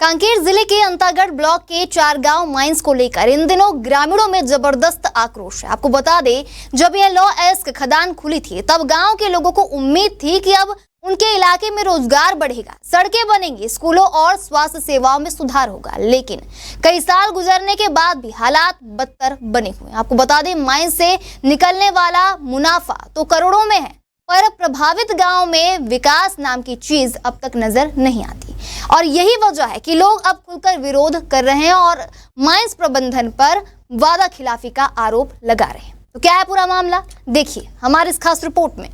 कांकेर जिले के अंतागढ़ ब्लॉक के 4 गांव माइंस को लेकर इन दिनों ग्रामीणों में जबरदस्त आक्रोश है। आपको बता दें, जब यह लॉ एस्क खदान खुली थी तब गांव के लोगों को उम्मीद थी कि अब उनके इलाके में रोजगार बढ़ेगा, सड़कें बनेंगी, स्कूलों और स्वास्थ्य सेवाओं में सुधार होगा। लेकिन कई साल गुजरने के बाद भी हालात बदतर बने हुए हैं। आपको बता दें, माइंस से निकलने वाला मुनाफा तो करोड़ों में है, पर प्रभावित गांव में विकास नाम की चीज अब तक नजर नहीं आती और यही वजह है कि लोग अब खुलकर विरोध कर रहे हैं और माइंस प्रबंधन पर वादा खिलाफी का आरोप लगा रहे हैं। तो क्या है पूरा मामला, देखिए हमारी इस खास रिपोर्ट में।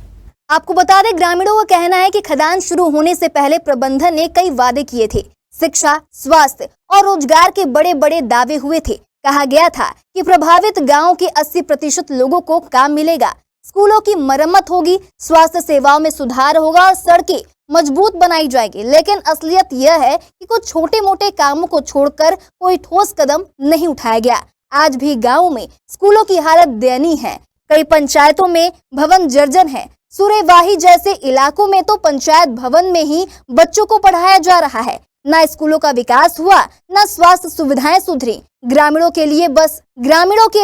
आपको बता दें, ग्रामीणों का कहना है कि खदान शुरू होने से पहले प्रबंधन ने कई वादे किए थे। शिक्षा, स्वास्थ्य और रोजगार के बड़े बड़े दावे हुए थे। कहा गया था कि प्रभावित गाँव के 80% लोगों को काम मिलेगा, स्कूलों की मरम्मत होगी, स्वास्थ्य सेवाओं में सुधार होगा और सड़कें मजबूत बनाई जाएगी। लेकिन असलियत यह है कि कुछ छोटे मोटे कामों को छोड़कर कोई ठोस कदम नहीं उठाया गया। आज भी गांवों में स्कूलों की हालत दयनीय है। कई पंचायतों में भवन जर्जर है। सुरेवाही जैसे इलाकों में तो पंचायत भवन में ही बच्चों को पढ़ाया जा रहा है। न स्कूलों का विकास हुआ, न स्वास्थ्य सुविधाएं सुधरी। ग्रामीणों के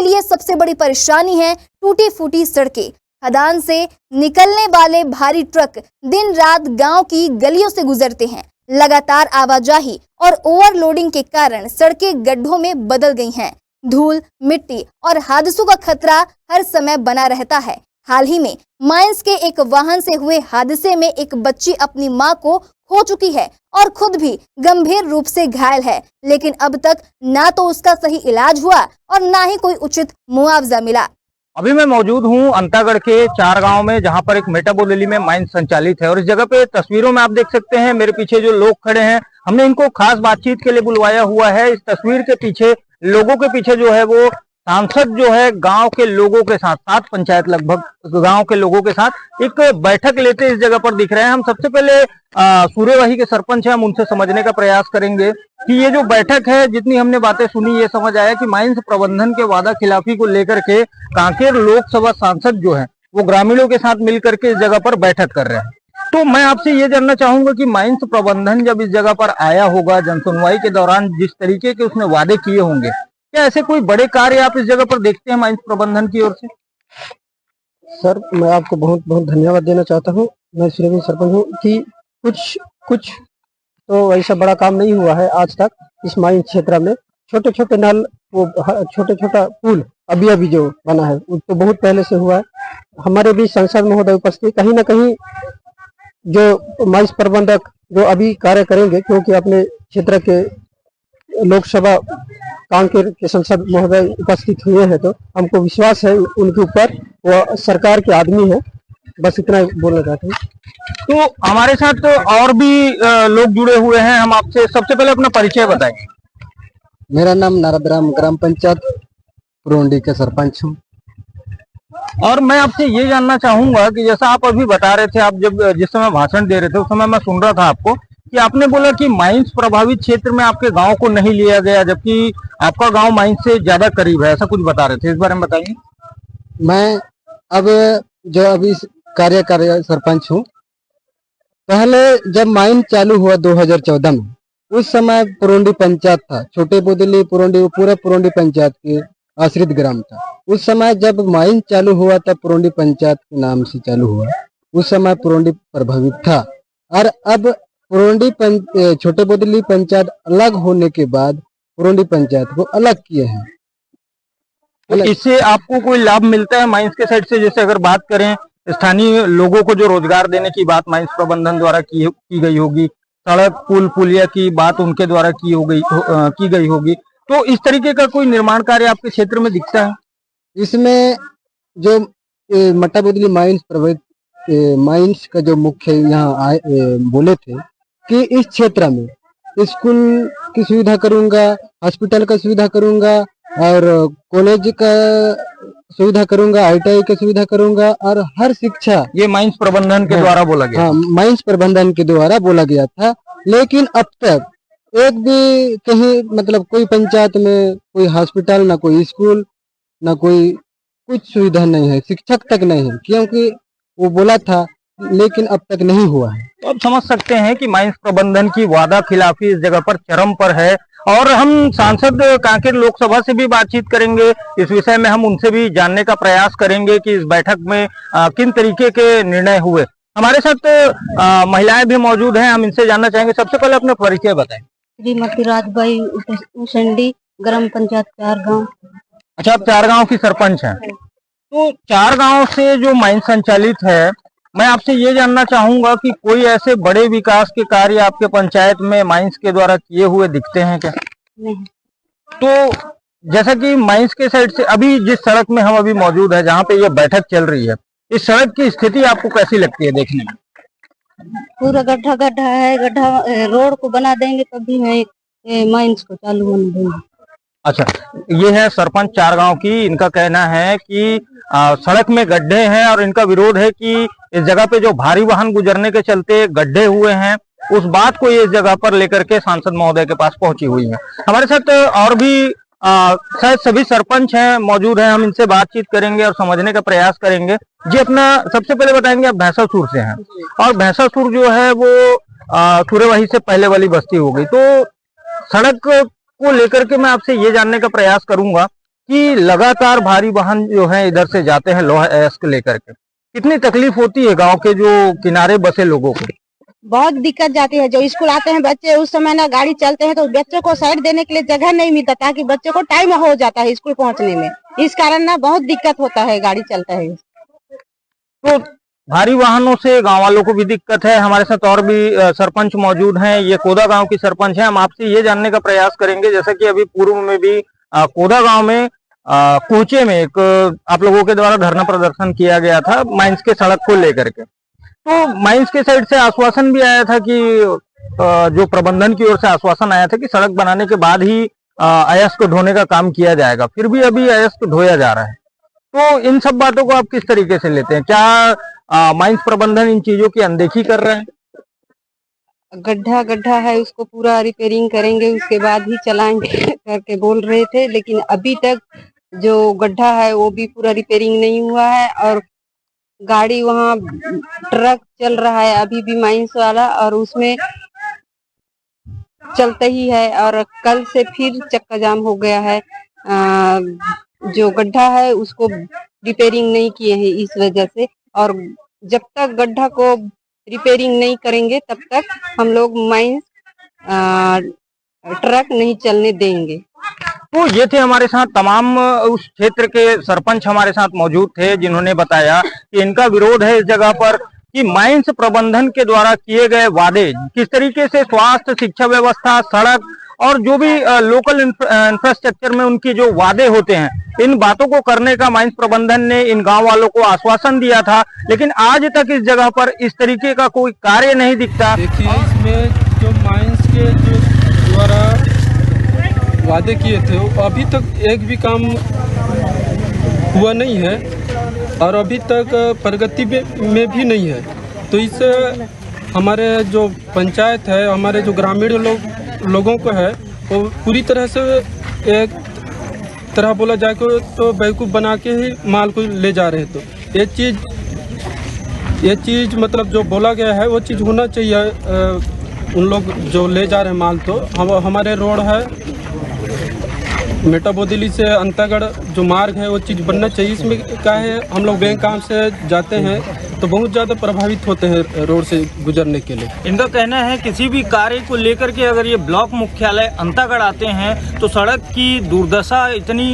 लिए सबसे बड़ी परेशानी है टूटी फूटी सड़कें। खदान से निकलने वाले भारी ट्रक दिन रात गांव की गलियों से गुजरते हैं। लगातार आवाजाही और ओवरलोडिंग के कारण सड़कें गड्ढों में बदल गई हैं। धूल, मिट्टी और हादसों का खतरा हर समय बना रहता है। हाल ही में माइंस के एक वाहन से हुए हादसे में एक बच्ची अपनी मां को खो चुकी है और खुद भी गंभीर रूप से घायल है। लेकिन अब तक ना तो उसका सही इलाज हुआ और ना ही कोई उचित मुआवजा मिला। अभी मैं मौजूद हूं अंतागढ़ के 4 गांव में, जहां पर एक मेटाबोलिली में माइंस संचालित है और इस जगह पे तस्वीरों में आप देख सकते हैं मेरे पीछे जो लोग खड़े हैं, हमने इनको खास बातचीत के लिए बुलवाया हुआ है। इस तस्वीर के पीछे, लोगों के पीछे जो है वो सांसद जो है गांव के लोगों के साथ, 7 पंचायत लगभग गांव के लोगों के साथ एक बैठक लेते इस जगह पर दिख रहे हैं। हम सबसे पहले सूर्यवाही के सरपंच हैं, हम उनसे समझने का प्रयास करेंगे कि ये जो बैठक है, जितनी हमने बातें सुनी, ये समझ आया कि माइंस प्रबंधन के वादा खिलाफी को लेकर के कांकेर लोकसभा सांसद जो है वो ग्रामीणों के साथ मिलकर के इस जगह पर बैठक कर रहे हैं। तो मैं आपसे ये जानना चाहूंगा कि माइंस प्रबंधन जब इस जगह पर आया होगा, जनसुनवाई के दौरान जिस तरीके के उसने वादे किए होंगे, क्या ऐसे कोई बड़े कार्य आप इस जगह पर देखते हैं माइंस प्रबंधन की ओर से? सर, मैं आपको बहुत बहुत धन्यवाद देना चाहता हूँ। मैं सूर्यवाही सरपंच हूँ कि कुछ तो ऐसा बड़ा काम नहीं हुआ है आज तक इस माइंस क्षेत्र में। छोटे छोटे नल, वो छोटे छोटा पुल अभी जो बना है वो तो बहुत पहले से हुआ है। हमारे भी सांसद महोदय उपस्थित, कहीं ना कहीं जो माइंस प्रबंधक जो अभी कार्य करेंगे, क्योंकि अपने क्षेत्र के लोकसभा कांकेर के सांसद महोदय उपस्थित हुए हैं, तो हमको विश्वास है उनके ऊपर, वो सरकार के आदमी है। बस इतना बोलना चाहते हैं। तो हमारे साथ तो और भी लोग जुड़े हुए हैं, हम आपसे सबसे पहले अपना परिचय बताएंगे। मेरा नाम नारदराम, ग्राम पंचायत पुरोंडी के सरपंच हूँ। और मैं आपसे ये जानना चाहूंगा कि जैसा आप अभी बता रहे थे, आप जब जिस समय भाषण दे रहे थे उस समय मैं सुन रहा था आपको कि आपने बोला कि माइंस प्रभावित क्षेत्र में आपके गांव को नहीं लिया गया, जबकि आपका गांव माइंस से ज्यादा करीब है, ऐसा कुछ बता रहे थे। इस बारे में बताइए। मैं अब जो अभी कार्यकारी सरपंच हूँ, पहले जब माइन चालू हुआ 2014 में, उस समय पुरोंडी पंचायत था, छोटे बोदली पुरोंडी, पूरा पुरोंडी पंचायत के आश्रित ग्राम था। उस समय जब माइन चालू हुआ तब पुरोंडी पंचायत के नाम से चालू हुआ। उस समय पुरोंडी प्रभावित था और अब पुरोंडी छोटे बोदली पंचायत अलग होने के बाद पुरोंडी पंचायत को अलग किए हैं। तो इससे आपको कोई लाभ मिलता है माइंस के साइड से? जैसे अगर बात करें स्थानीय लोगों को जो रोजगार देने की बात माइंस प्रबंधन द्वारा की गई होगी, सड़क पुलिया की बात उनके द्वारा की गई होगी, तो इस तरीके का कोई निर्माण कार्य आपके क्षेत्र में दिखता है? इसमें जो मट्टाबोदली माइंस प्रभावित माइंस का जो मुख्य यहाँ बोले थे कि इस क्षेत्र में स्कूल की सुविधा करूंगा, हॉस्पिटल का सुविधा करूंगा और कॉलेज का सुविधा करूंगा, ITI की सुविधा करूंगा और हर शिक्षा, ये माइंस प्रबंधन के द्वारा बोला गया। हाँ, माइंस प्रबंधन के द्वारा बोला गया था। लेकिन अब तक एक भी कहीं मतलब कोई पंचायत में कोई हॉस्पिटल, ना कोई स्कूल, ना कोई कुछ सुविधा नहीं है, शिक्षक तक नहीं है। क्योंकि वो बोला था लेकिन अब तक नहीं हुआ है। तो अब समझ सकते हैं कि माइंस प्रबंधन की वादा खिलाफी इस जगह पर चरम पर है। और हम सांसद कांकेर लोकसभा से भी बातचीत करेंगे इस विषय में, हम उनसे भी जानने का प्रयास करेंगे कि इस बैठक में किन तरीके के निर्णय हुए। हमारे साथ महिलाएं भी मौजूद हैं, हम इनसे जानना चाहेंगे। सबसे पहले अपना परिचय बताएं। श्रीमती राजबाई उसंडी, ग्राम पंचायत 4 गांव। अच्छा, आप 4 गांव की सरपंच हैं। तो 4 गांव से जो माइंस संचालित है, मैं आपसे ये जानना चाहूंगा कि कोई ऐसे बड़े विकास के कार्य आपके पंचायत में माइंस के द्वारा किए हुए दिखते हैं क्या? नहीं। तो जैसा कि माइंस के साइड से अभी जिस सड़क में हम अभी मौजूद है, जहाँ पे ये बैठक चल रही है, इस सड़क की स्थिति आपको कैसी लगती है देखने में? पूरा गड्ढा गड्ढा है, गड्ढा रोड को बना देंगे तभी मैं माइंस को चालू होने देंगे। अच्छा, ये है सरपंच 4 गांव की। इनका कहना है कि सड़क में गड्ढे हैं और इनका विरोध है कि इस जगह पे जो भारी वाहन गुजरने के चलते गड्ढे हुए हैं, उस बात को ये इस जगह पर लेकर के सांसद महोदय के पास पहुंची हुई है। हमारे साथ और भी शायद सभी सरपंच हैं, मौजूद हैं, हम इनसे बातचीत करेंगे और समझने का प्रयास करेंगे। जी, अपना सबसे पहले बताएंगे, आप भैंसासुर से हैं और भैंसासुर जो है वो सूर्यवाही से पहले वाली बस्ती हो गई। तो सड़क को लेकर के मैं आपसे ये जानने का प्रयास करूंगा कि लगातार भारी वाहन जो है इधर से जाते हैं लोहा अयस्क लेकर के, कितनी तकलीफ होती है गांव के जो किनारे बसे लोगों को? बहुत दिक्कत जाती है। जो स्कूल आते हैं बच्चे, उस समय ना गाड़ी चलते हैं तो बच्चों को साइड देने के लिए जगह नहीं मिलता, ताकि बच्चों को टाइम हो जाता है स्कूल पहुंचने में। इस कारण ना बहुत दिक्कत होता है, गाड़ी चलता है तो भारी वाहनों से गांव वालों को भी दिक्कत है। हमारे साथ और भी सरपंच मौजूद हैं, ये कोदा गांव की सरपंच हैं। हम आपसे ये जानने का प्रयास करेंगे, जैसा कि अभी पूर्व में भी कोदा गांव में कोचे में एक आप लोगों के द्वारा धरना प्रदर्शन किया गया था माइंस के सड़क को लेकर के। तो माइंस के साइड से आश्वासन भी आया था कि जो प्रबंधन की ओर से आश्वासन आया था कि सड़क बनाने के बाद ही अयस्क ढोने का काम किया जाएगा, फिर भी अभी अयस्क ढोया जा रहा है। तो इन सब बातों को आप किस तरीके से लेते हैं? क्या माइंस प्रबंधन इन चीजों की अनदेखी कर रहे हैं? गड्ढा गड्ढा है, उसको पूरा रिपेयरिंग करेंगे उसके बाद ही चलाएंगे करके बोल रहे थे, लेकिन अभी तक जो गड्ढा है वो भी पूरा रिपेयरिंग नहीं हुआ है। और गाड़ी वहाँ ट्रक चल रहा है अभी भी माइंस वाला, और उसमें चलता ही है। और कल से फिर चक्का जाम हो गया है। जो गड्ढा है उसको रिपेयरिंग नहीं किए हैं इस वजह से, और जब तक गड्ढा को रिपेयरिंग नहीं करेंगे तब तक हम लोग माइंस ट्रक नहीं चलने देंगे। तो ये थे हमारे साथ तमाम उस क्षेत्र के सरपंच हमारे साथ मौजूद थे, जिन्होंने बताया कि इनका विरोध है इस जगह पर कि माइंस प्रबंधन के द्वारा किए गए वादे, किस तरीके से स्वास्थ्य, शिक्षा व्यवस्था, सड़क और जो भी लोकल इंफ्रास्ट्रक्चर में उनकी जो वादे होते हैं, इन बातों को करने का माइंस प्रबंधन ने इन गांव वालों को आश्वासन दिया था, लेकिन आज तक इस जगह पर इस तरीके का कोई कार्य नहीं दिखता। देखिए, इसमें जो माइंस के जो द्वारा वादे किए थे वो अभी तक एक भी काम हुआ नहीं है और अभी तक प्रगति में भी नहीं है। तो इससे हमारे जो पंचायत है, हमारे जो ग्रामीण लोगों को है, वो पूरी तरह से एक तरह बोला जाए तो बेवकूफ़ बना के ही माल को ले जा रहे। तो ये चीज़ मतलब जो बोला गया है वो चीज़ होना चाहिए। उन लोग जो ले जा रहे हैं माल, तो हमारे रोड है मेटाबोदिली से अंतागढ़ जो मार्ग है वो चीज़ बनना चाहिए। इसमें क्या है, हम लोग बैंक काम से जाते हैं तो बहुत ज़्यादा प्रभावित होते हैं रोड से गुजरने के लिए। इनका कहना है किसी भी कार्य को लेकर के अगर ये ब्लॉक मुख्यालय अंतागढ़ आते हैं तो सड़क की दुर्दशा इतनी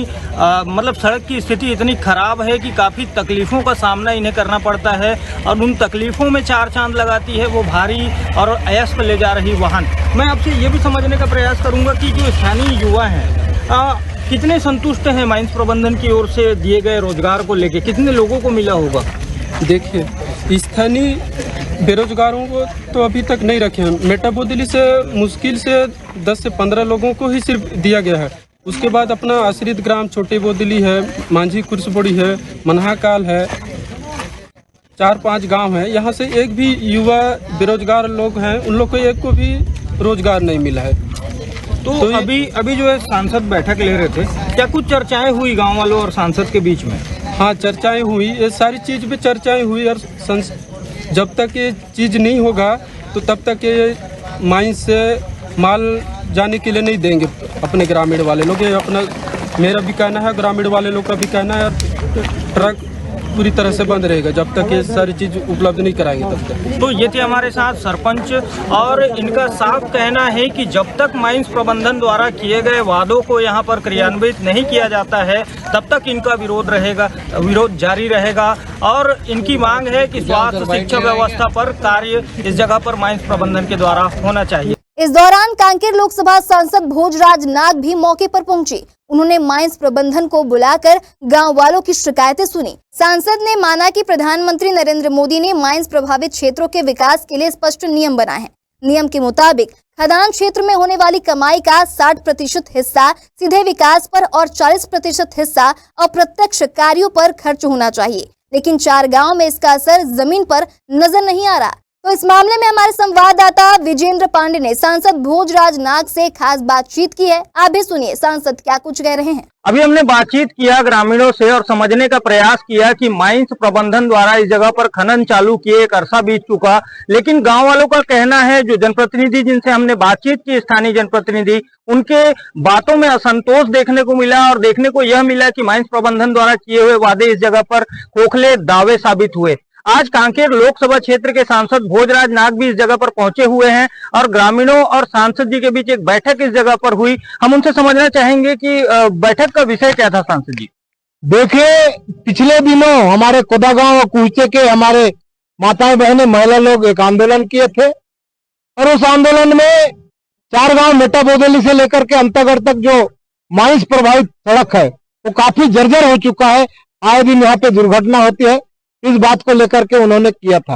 मतलब सड़क की स्थिति इतनी खराब है कि काफ़ी तकलीफ़ों का सामना इन्हें करना पड़ता है, और उन तकलीफ़ों में 4 चांद लगाती है वो भारी और अयस्क ले जा रही वाहन। मैं आपसे ये भी समझने का प्रयास करूँगा कि जो स्थानीय युवा हैं कितने संतुष्ट हैं माइंस प्रबंधन की ओर से दिए गए रोजगार को लेके, कितने लोगों को मिला होगा? देखिए, स्थानीय बेरोजगारों को तो अभी तक नहीं रखे हैं। मेटाबोदिली से मुश्किल से 10 से 15 लोगों को ही सिर्फ दिया गया है। उसके बाद अपना आश्रित ग्राम छोटे बोदिली है, मांझी कुर्सबोड़ी है, मनहाकाल है, 4-5 गांव है। यहाँ से एक भी युवा बेरोजगार लोग हैं, उन लोग को एक को भी रोजगार नहीं मिला है। तो अभी जो है सांसद बैठक ले रहे थे, क्या कुछ चर्चाएं हुई गांव वालों और सांसद के बीच में? हाँ, चर्चाएं हुई, ये सारी चीज़ पे चर्चाएं हुई। और जब तक ये चीज़ नहीं होगा तो तब तक ये माइंस से माल जाने के लिए नहीं देंगे अपने ग्रामीण वाले लोग। ये अपना मेरा भी कहना है, ग्रामीण वाले लोग का भी कहना है, ट्रक पूरी तरह से बंद रहेगा जब तक ये सारी चीज़ उपलब्ध नहीं कराएंगे तब तक। तो ये थे हमारे साथ सरपंच, और इनका साफ कहना है कि जब तक माइंस प्रबंधन द्वारा किए गए वादों को यहाँ पर क्रियान्वित नहीं किया जाता है तब तक इनका विरोध जारी रहेगा। और इनकी मांग है कि स्वास्थ्य शिक्षा व्यवस्था पर कार्य इस जगह पर माइंस प्रबंधन के द्वारा होना चाहिए। इस दौरान कांकेर लोकसभा सांसद भोजराज नाग भी मौके पर पहुंचे। उन्होंने माइंस प्रबंधन को बुलाकर गांव वालों की शिकायतें सुनी। सांसद ने माना कि प्रधानमंत्री नरेंद्र मोदी ने माइंस प्रभावित क्षेत्रों के विकास के लिए स्पष्ट नियम बनाए हैं। नियम के मुताबिक खदान क्षेत्र में होने वाली कमाई का 60% हिस्सा सीधे विकास पर और 40% हिस्सा अप्रत्यक्ष कार्यों पर खर्च होना चाहिए, लेकिन 4 गाँव में इसका असर जमीन पर नजर नहीं आ रहा। तो इस मामले में हमारे संवाददाता विजेंद्र पांडे ने सांसद भोजराज नाग से खास बातचीत की है। आप भी सुनिए सांसद क्या कुछ कह रहे हैं। अभी हमने बातचीत किया ग्रामीणों से और समझने का प्रयास किया कि माइंस प्रबंधन द्वारा इस जगह पर खनन चालू किए एक अरसा बीत चुका, लेकिन गांव वालों का कहना है, जो जनप्रतिनिधि जिनसे हमने बातचीत की, स्थानीय जनप्रतिनिधि, उनके बातों में असंतोष देखने को मिला और देखने को यह मिला कि माइंस प्रबंधन द्वारा किए हुए वादे इस जगह पर खोखले दावे साबित हुए। आज कांकेर लोकसभा क्षेत्र के सांसद भोजराज नाग भी इस जगह पर पहुंचे हुए हैं और ग्रामीणों और सांसद जी के बीच एक बैठक इस जगह पर हुई। हम उनसे समझना चाहेंगे कि बैठक का विषय क्या था। सांसद जी, देखिए, पिछले दिनों हमारे कोदागांव और कुहचे के हमारे माताएं बहनें महिला लोग एक आंदोलन किए थे और उस आंदोलन में 4 गांव मेटा बोदेली से लेकर के अंतागढ़ तक जो माइंस प्रभावित सड़क है वो काफी जर्जर हो चुका है। आए दिन यहाँ पे दुर्घटना होती है। इस बात को लेकर के उन्होंने किया था।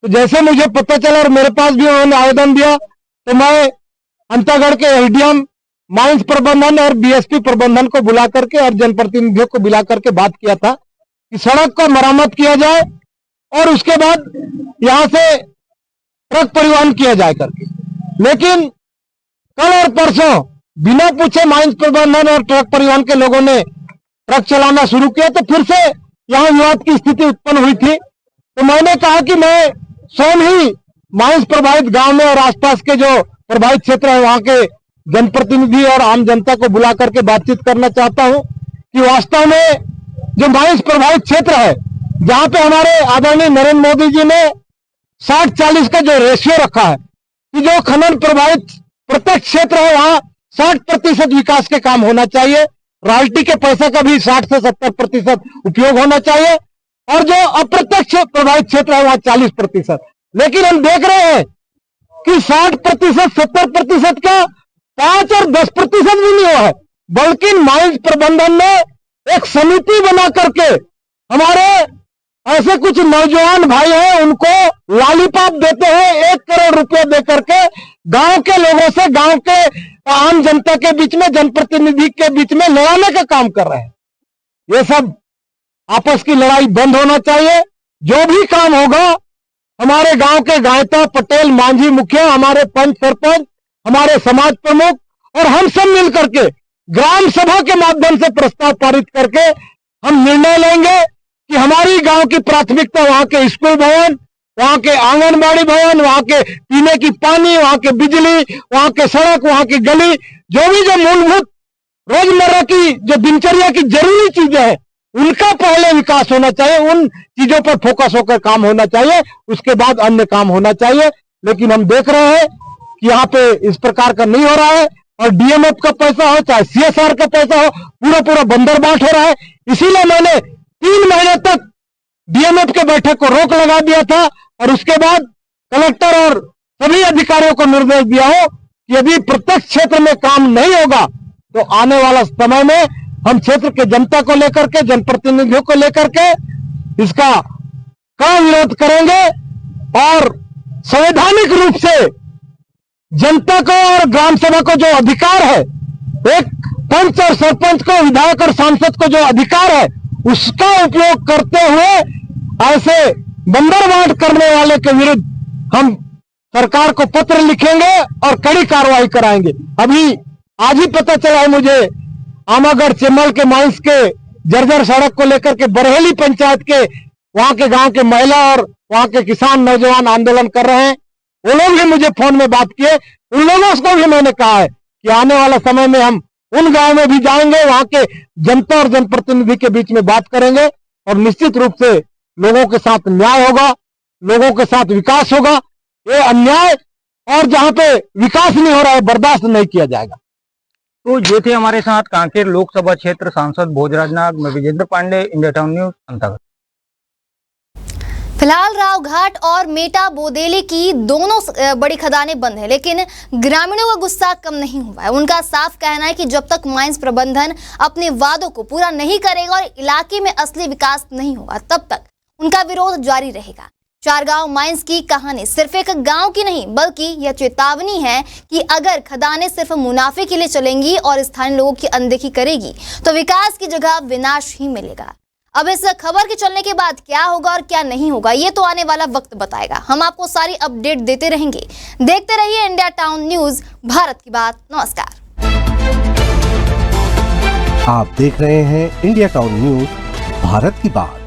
तो जैसे मुझे पता चला और मेरे पास भी उन्होंने आवेदन दिया तो मैं अंतागढ़ के एसडीएम, माइंस प्रबंधन और बीएसपी प्रबंधन को बुला करके और जनप्रतिनिधियों को बुला करके बात किया था कि सड़क को मरम्मत किया जाए और उसके बाद यहाँ से ट्रक परिवहन किया जाए करके। लेकिन कल और परसों बिना पूछे माइंस प्रबंधन और ट्रक परिवहन के लोगों ने ट्रक चलाना शुरू किया, तो फिर से यहाँ विवाद की स्थिति उत्पन्न हुई थी। तो मैंने कहा कि मैं स्वयं ही माइंस प्रभावित गांव में और आसपास के जो प्रभावित क्षेत्र है वहां के जनप्रतिनिधि और आम जनता को बुला करके बातचीत करना चाहता हूं कि वास्तव में जो माइंस प्रभावित क्षेत्र है, जहां पे हमारे आदरणीय नरेंद्र मोदी जी ने 60-40 का जो रेशियो रखा है कि जो खनन प्रभावित प्रत्येक क्षेत्र है वहां 60% विकास के काम होना चाहिए, रॉयल्टी के पैसे का भी 60 से 70% उपयोग होना चाहिए और जो अप्रत्यक्ष प्रभावित क्षेत्र है वहां 40%। लेकिन हम देख रहे हैं कि 60%, 70% का 5 और 10% भी नहीं हुआ है, बल्कि माइंस प्रबंधन ने एक समिति बना करके हमारे ऐसे कुछ नौजवान भाई हैं उनको लॉलीपॉप देते हैं 1 करोड़ रुपया दे करके गांव के लोगों से, गांव के आम जनता के बीच में, जनप्रतिनिधि के बीच में लड़ाने का काम कर रहे हैं। ये सब आपस की लड़ाई बंद होना चाहिए। जो भी काम होगा हमारे गांव के गायता, पटेल, मांझी, मुखिया, हमारे पंच, सरपंच, हमारे समाज प्रमुख और हम सब मिल करके ग्राम सभा के माध्यम से प्रस्ताव पारित करके हम निर्णय लेंगे कि हमारी गांव की प्राथमिकता वहां के स्कूल भवन, वहां के आंगनबाड़ी भवन, वहां के पीने की पानी, वहां के बिजली, वहां के सड़क, वहां की गली, जो मूलभूत रोजमर्रा की जो दिनचर्या की जरूरी चीजें हैं उनका पहले विकास होना चाहिए, उन चीजों पर फोकस होकर काम होना चाहिए, उसके बाद अन्य काम होना चाहिए। लेकिन हम देख रहे हैं कि यहाँ पे इस प्रकार का नहीं हो रहा है और डीएमएफ का पैसा हो चाहे सीएसआर का पैसा हो, पूरा बंदरबाट हो रहा है। इसीलिए मैंने 3 महीने तक डीएमएफ के बैठक को रोक लगा दिया था और उसके बाद कलेक्टर और सभी अधिकारियों को निर्देश दिया हो कि यदि प्रत्येक क्षेत्र में काम नहीं होगा तो आने वाला समय में हम क्षेत्र के जनता को लेकर के, जनप्रतिनिधियों को लेकर के इसका कड़ा विरोध करेंगे और संवैधानिक रूप से जनता को और ग्राम सभा को जो अधिकार है, एक पंच और सरपंच को, विधायक और सांसद को जो अधिकार है उसका उपयोग करते हुए ऐसे बंदरबाट करने वाले के विरुद्ध हम सरकार को पत्र लिखेंगे और कड़ी कार्रवाई कराएंगे। अभी आज ही पता चला है मुझे आमागढ़ चेमल के माइंस के जर्जर सड़क को लेकर के बरहेली पंचायत के वहां के गांव के महिला और वहां के किसान नौजवान आंदोलन कर रहे हैं, वो लोग भी मुझे फोन में बात किए। उन लोगों को भी मैंने कहा है कि आने वाला समय में हम उन गांव में भी जाएंगे, वहां के जनता और जनप्रतिनिधि के बीच में बात करेंगे और निश्चित रूप से लोगों के साथ न्याय होगा, लोगों के साथ विकास होगा। ये अन्याय और जहां पे विकास नहीं हो रहा है बर्दाश्त नहीं किया जाएगा। तो ये थे हमारे साथ कांकेर लोकसभा क्षेत्र सांसद भोजराज नाग। मैं Vijendra Pandey, India Town News, Antagarh. फिलहाल रावघाट और मेटा बोदेली की दोनों बड़ी खदानें बंद है, लेकिन ग्रामीणों का गुस्सा कम नहीं हुआ है। उनका साफ कहना है कि जब तक माइंस प्रबंधन अपने वादों को पूरा नहीं करेगा और इलाके में असली विकास नहीं होगा, तब तक उनका विरोध जारी रहेगा। चारगांव माइंस की कहानी सिर्फ एक गांव की नहीं, बल्कि यह चेतावनी है कि अगर खदानें सिर्फ मुनाफे के लिए चलेंगी और स्थानीय लोगों की अनदेखी करेगी तो विकास की जगह विनाश ही मिलेगा। अब इस खबर के चलने के बाद क्या होगा और क्या नहीं होगा, ये तो आने वाला वक्त बताएगा। हम आपको सारी अपडेट देते रहेंगे। देखते रहिए इंडिया टाउन न्यूज, भारत की बात। नमस्कार। आप देख रहे हैं इंडिया टाउन न्यूज, भारत की बात।